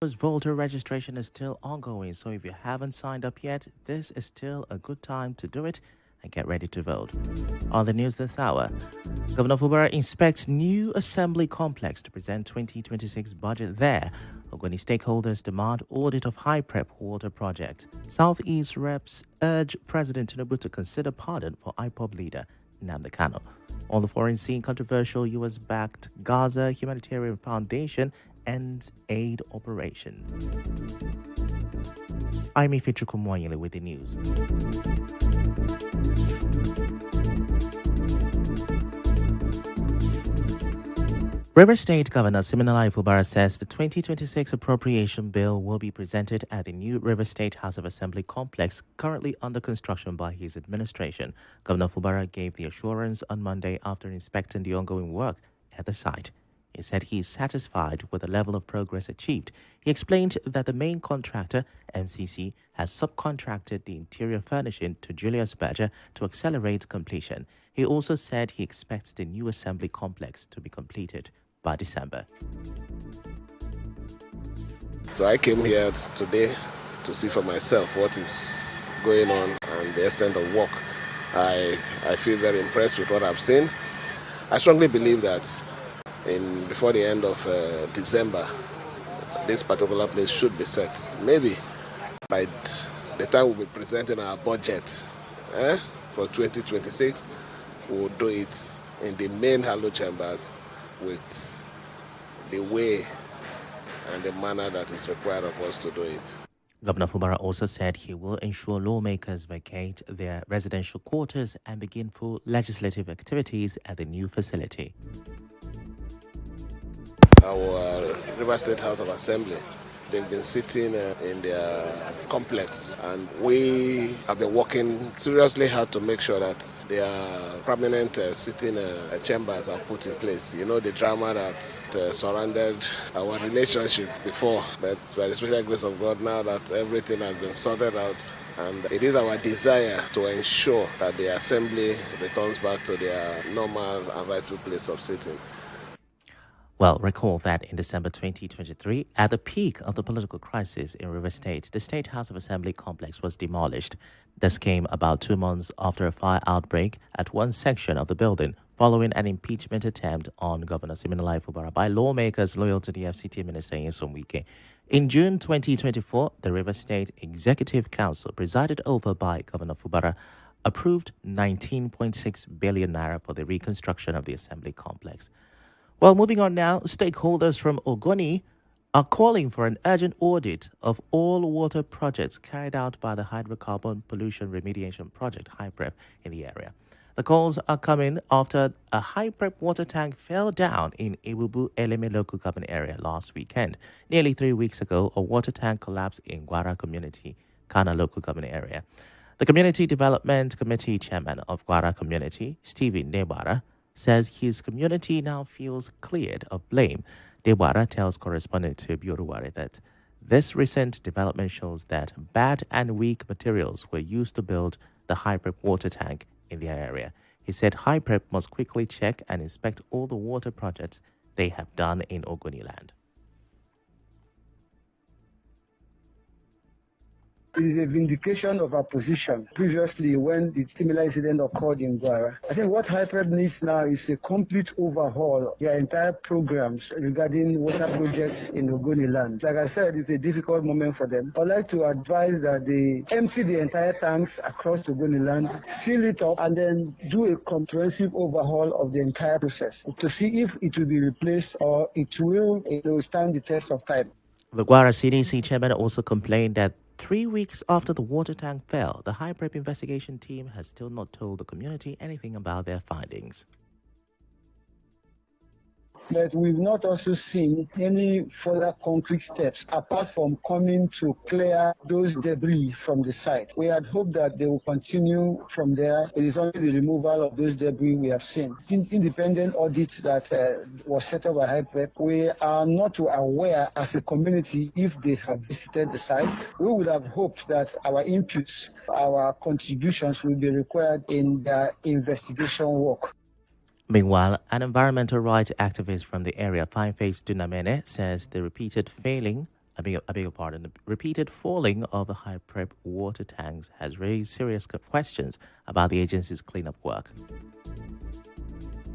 Voter registration is still ongoing, so if you haven't signed up yet, this is still a good time to do it and get ready to vote. On the news this hour, Governor Fubara inspects new assembly complex to present 2026 budget there. Ogoni stakeholders demand audit of high prep water project. Southeast reps urge President Tinubu to consider pardon for IPOB leader Nnamdi Kanu. On the foreign scene, controversial US-backed Gaza Humanitarian Foundation ends aid operation. I'm Ifechukwu Muonyili with the news. River State Governor Siminalayi Fubara says the 2026 appropriation bill will be presented at the new River State House of Assembly complex currently under construction by his administration. Governor Fubara gave the assurance on Monday after inspecting the ongoing work at the site. He said he is satisfied with the level of progress achieved. He explained that the main contractor, MCC, has subcontracted the interior furnishing to Julius Berger to accelerate completion. He also said he expects the new assembly complex to be completed by December. So I came here today to see for myself what is going on and the extent of work. I feel very impressed with what I've seen. I strongly believe that before the end of December, this particular place should be set. Maybe by the time we'll be presenting our budget for 2026, we'll do it in the main Halo chambers with the way and the manner that is required of us to do it. Governor Fubara also said he will ensure lawmakers vacate their residential quarters and begin full legislative activities at the new facility. Our River State House of Assembly, they've been sitting in their complex, and we have been working seriously hard to make sure that their permanent sitting chambers are put in place. You know the drama that surrounded our relationship before, but by the special grace of God, now that everything has been sorted out, and it is our desire to ensure that the assembly returns back to their normal and rightful place of sitting. Well, recall that in December 2023, at the peak of the political crisis in River State, the State House of Assembly complex was demolished. This came about 2 months after a fire outbreak at one section of the building, following an impeachment attempt on Governor Siminalayi Fubara by lawmakers loyal to the FCT Minister Nyesom Wike. In June 2024, the River State Executive Council, presided over by Governor Fubara, approved 19.6 billion naira for the reconstruction of the assembly complex. Well, moving on now, stakeholders from Ogoni are calling for an urgent audit of all water projects carried out by the Hydrocarbon Pollution Remediation Project, HYPREP, in the area. The calls are coming after a HYPREP water tank fell down in Iwubu Eleme local government area last weekend. Nearly 3 weeks ago, a water tank collapsed in Gwara community, Kana local government area. The Community Development Committee chairman of Gwara community, Stephen Nebara, says his community now feels cleared of blame. Debara tells correspondent to Bioruware that this recent development shows that bad and weak materials were used to build the HYPREP water tank in their area. He said HYPREP must quickly check and inspect all the water projects they have done in Ogoni land. It is a vindication of our position previously when the similar incident occurred in Gwara. I think what HYPREP needs now is a complete overhaul of their entire programs regarding water projects in Ogoni land. Like I said, it's a difficult moment for them. I'd like to advise that they empty the entire tanks across Ogoni land, seal it up, and then do a comprehensive overhaul of the entire process to see if it will be replaced or it will stand the test of time. The Gwara CDC chairman also complained that 3 weeks after the water tank fell, the HYPREP investigation team has still not told the community anything about their findings. But we've not also seen any further concrete steps apart from coming to clear those debris from the site. We had hoped that they will continue from there. It is only the removal of those debris we have seen. Independent audits that was set up by HYPREP, we are not aware as a community if they have visited the site. We would have hoped that our inputs, our contributions will be required in the investigation work. Meanwhile, an environmental rights activist from the area, Fineface Dunamene, says the repeated failing I beg your pardon, the repeated falling of the high prep water tanks has raised serious questions about the agency's cleanup work.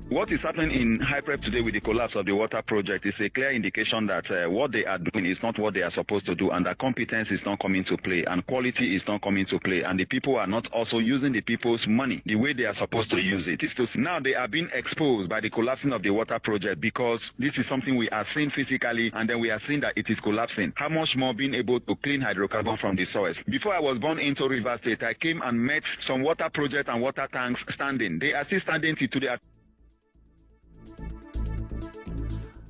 What is happening in High Prep today with the collapse of the water project is a clear indication that what they are doing is not what they are supposed to do, and that competence is not coming to play, and quality is not coming to play, and the people are not also using the people's money the way they are supposed to use it. Now they are being exposed by the collapsing of the water project, because this is something we are seeing physically, and then we are seeing that it is collapsing. How much more being able to clean hydrocarbon from the soils? Before I was born into Rivers State, I came and met some water project and water tanks standing. They are still standing till today.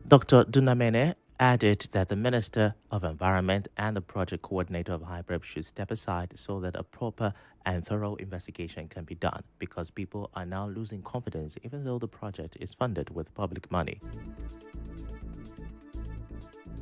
Dr. Dunamene added that the Minister of Environment and the project coordinator of HYPREP should step aside so that a proper and thorough investigation can be done, because people are now losing confidence even though the project is funded with public money.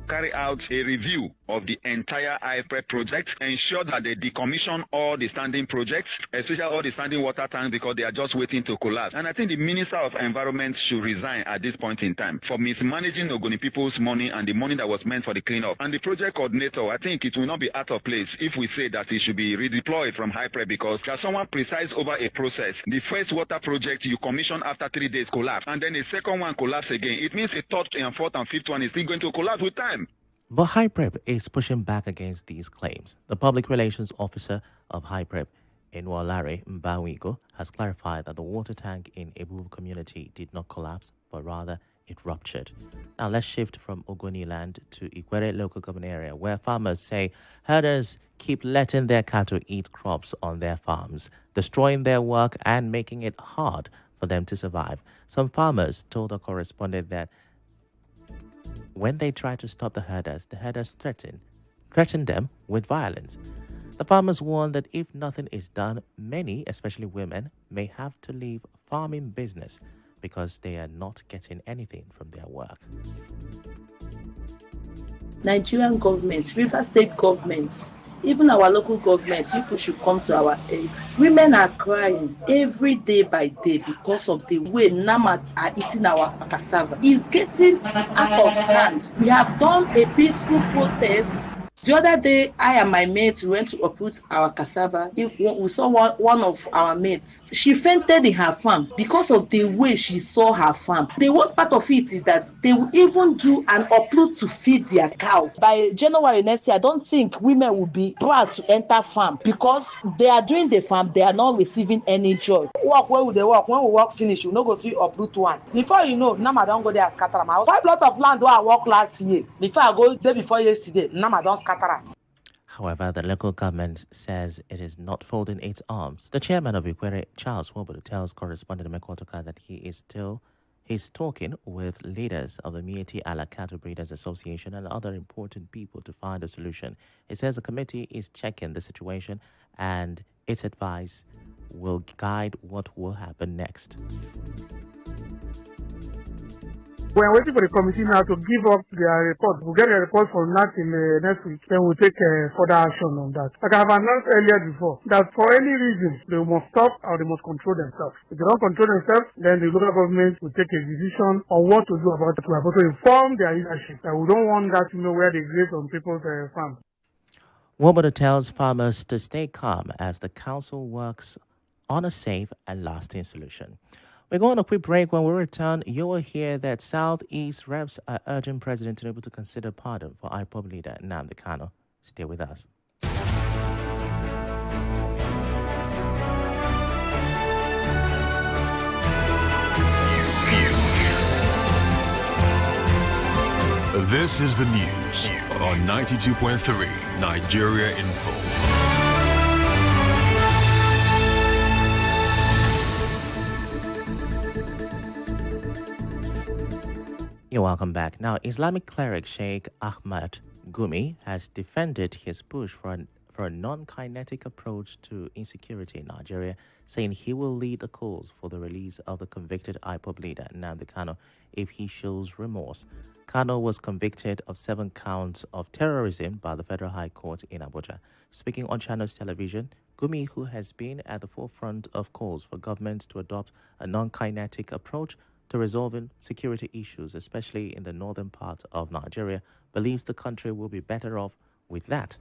Carry out a review of the entire IFREP project, ensure that they decommission all the standing projects, especially all the standing water tanks, because they are just waiting to collapse. And I think the Minister of Environment should resign at this point in time for mismanaging Ogoni people's money and the money that was meant for the cleanup. And the project coordinator, I think it will not be out of place if we say that it should be redeployed from HYPREP, because there's someone precise over a process. The first water project you commission after 3 days collapse, and then a second one collapse again. It means a third and fourth and fifth one is still going to collapse with time. But HYPREP is pushing back against these claims. The public relations officer of HYPREP, Enwalare Mbawigo, has clarified that the water tank in Ebu community did not collapse, but rather it ruptured. Now let's shift from Ogoni land to Ikwere local government area, where farmers say herders keep letting their cattle eat crops on their farms, destroying their work and making it hard for them to survive. Some farmers told our correspondent that when they try to stop the herders threaten them with violence. The farmers warn that if nothing is done, many, especially women, may have to leave farming business because they are not getting anything from their work. Nigerian governments, River State governments, even our local government, people should come to our aid. Women are crying every day by day because of the way Nama are eating our cassava. It's getting out of hand. We have done a peaceful protest. The other day, I and my mates went to uproot our cassava. We saw one of our mates. She fainted in her farm because of the way she saw her farm. The worst part of it is that they will even do an uproot to feed their cow. By January next year, I don't think women will be proud to enter farm because they are doing the farm, they are not receiving any joy. Work where will they work? When we work finish, we no go fit uproot one. Before you know, Nama don't go there and scatter my house. 5 plot of land where I work last year. Before I go day before yesterday, Nama don't scatter. However, the local government says it is not folding its arms. The chairman of Ikwere, Charles Wobodo, tells correspondent Mekotoka that he's talking with leaders of the Mieti Ala Cattle Breeders Association and other important people to find a solution. He says the committee is checking the situation and its advice will guide what will happen next. We are waiting for the committee now to give up their report. We'll get a report from that in next week. Then we'll take further action on that. Like I have announced earlier before, that for any reason, they must stop or they must control themselves. If they don't control themselves, then the local government will take a decision on what to do about it. We have to inform their leadership that we don't want that to know where they graze on people's farms. Wobodo tells farmers to stay calm as the council works on a safe and lasting solution. We're going on a quick break. When we return, you will hear that Southeast reps are urging President Tinubu to consider pardon for IPOB leader Nnamdi Kanu. Stay with us. This is the news on 92.3 Nigeria Info. You're welcome back. Now, Islamic cleric Sheikh Ahmad Gumi has defended his push for a non-kinetic approach to insecurity in Nigeria, saying he will lead the calls for the release of the convicted IPOB leader Nnamdi Kanu if he shows remorse. Kanu was convicted of 7 counts of terrorism by the Federal High Court in Abuja. Speaking on Channels Television, Gumi, who has been at the forefront of calls for government to adopt a non-kinetic approach, to resolving security issues, especially in the northern part of Nigeria, believes the country will be better off with that.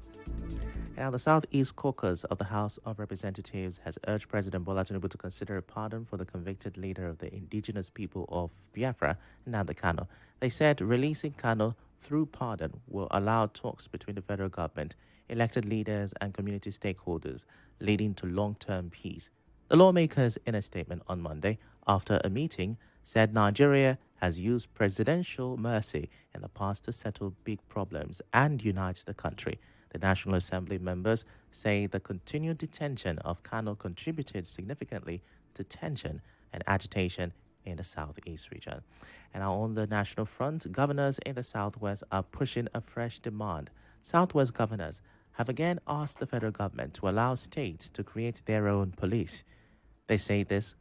Now, the Southeast Caucus of the House of Representatives has urged President Bola Tinubu to consider a pardon for the convicted leader of the indigenous people of Biafra, Nnamdi Kanu. They said releasing Kanu through pardon will allow talks between the federal government, elected leaders, and community stakeholders, leading to long-term peace. The lawmakers, in a statement on Monday, after a meeting, said Nigeria has used presidential mercy in the past to settle big problems and unite the country. The National Assembly members say the continued detention of Kanu contributed significantly to tension and agitation in the Southeast region. And now on the national front, governors in the Southwest are pushing a fresh demand. Southwest governors have again asked the federal government to allow states to create their own police. They say this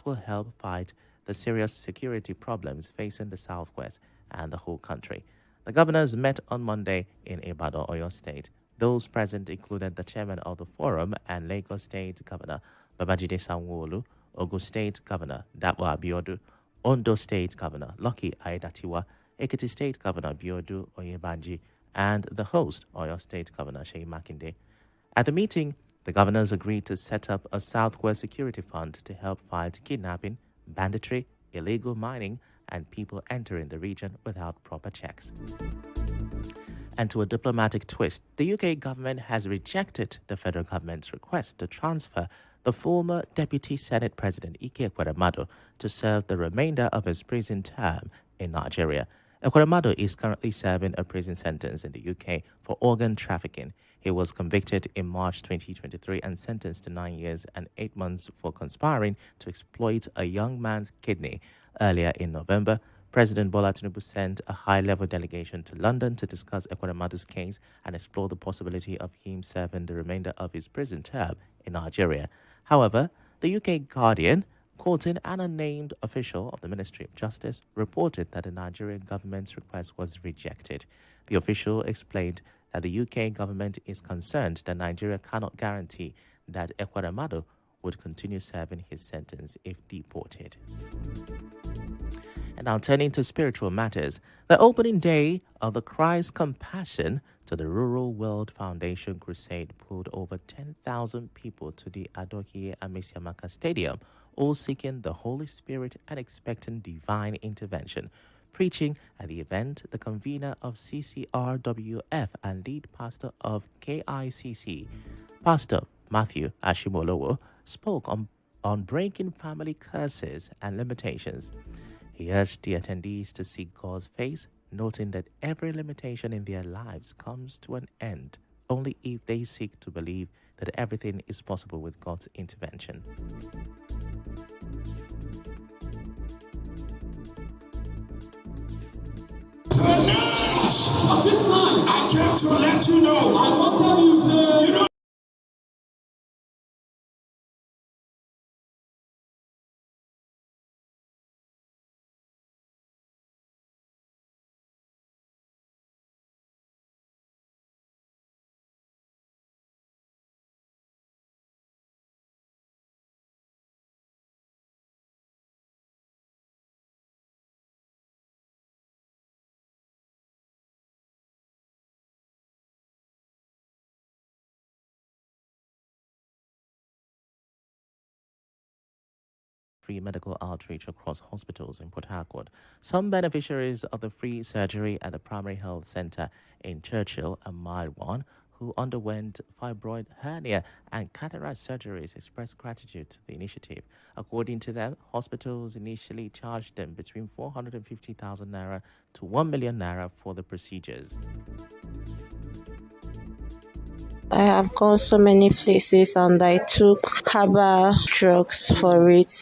will help fight the serious security problems facing the Southwest and the whole country. The governors met on Monday in Ibadan, Oyo State. Those present included the chairman of the forum and Lagos State Governor Babajide Sanwo-Olu, Ogun State Governor Dapo Abiodun, Ondo State Governor Lucky Aiyedatiwa, Ekiti State Governor Biodu Oyebanji, and the host, Oyo State Governor Seyi Makinde. At the meeting, the governors agreed to set up a Southwest Security Fund to help fight kidnapping, banditry, illegal mining, and people entering the region without proper checks. And to a diplomatic twist, the UK government has rejected the federal government's request to transfer the former Deputy Senate President Ike Ekweremadu to serve the remainder of his prison term in Nigeria. Ekweremadu is currently serving a prison sentence in the UK for organ trafficking. He was convicted in March 2023 and sentenced to 9 years and 8 months for conspiring to exploit a young man's kidney. Earlier in November, President Bola Tinubu sent a high-level delegation to London to discuss Ekweremadu's case and explore the possibility of him serving the remainder of his prison term in Nigeria. However, the UK Guardian, quoting an unnamed official of the Ministry of Justice, reported that the Nigerian government's request was rejected. The official explained that the UK government is concerned that Nigeria cannot guarantee that Ekweremadu would continue serving his sentence if deported. And now turning to spiritual matters, the opening day of the Christ Compassion to the Rural World Foundation Crusade pulled over 10,000 people to the Adokiye Amesiamaka Stadium, all seeking the Holy Spirit and expecting divine intervention. Preaching at the event, the convener of CCRWF and lead pastor of KICC, Pastor Matthew Ashimolowo, spoke on breaking family curses and limitations. He urged the attendees to seek God's face, noting that every limitation in their lives comes to an end only if they seek to believe that everything is possible with God's intervention. Of this man, I came to let you know. I want tell you, sir. You don't free medical outreach across hospitals in Port Harcourt. Some beneficiaries of the free surgery at the Primary Health Centre in Churchill and Mile 1 who underwent fibroid hernia and cataract surgeries expressed gratitude to the initiative. According to them, hospitals initially charged them between 450,000 naira to 1 million naira for the procedures. I have gone so many places and I took herbal drugs for it.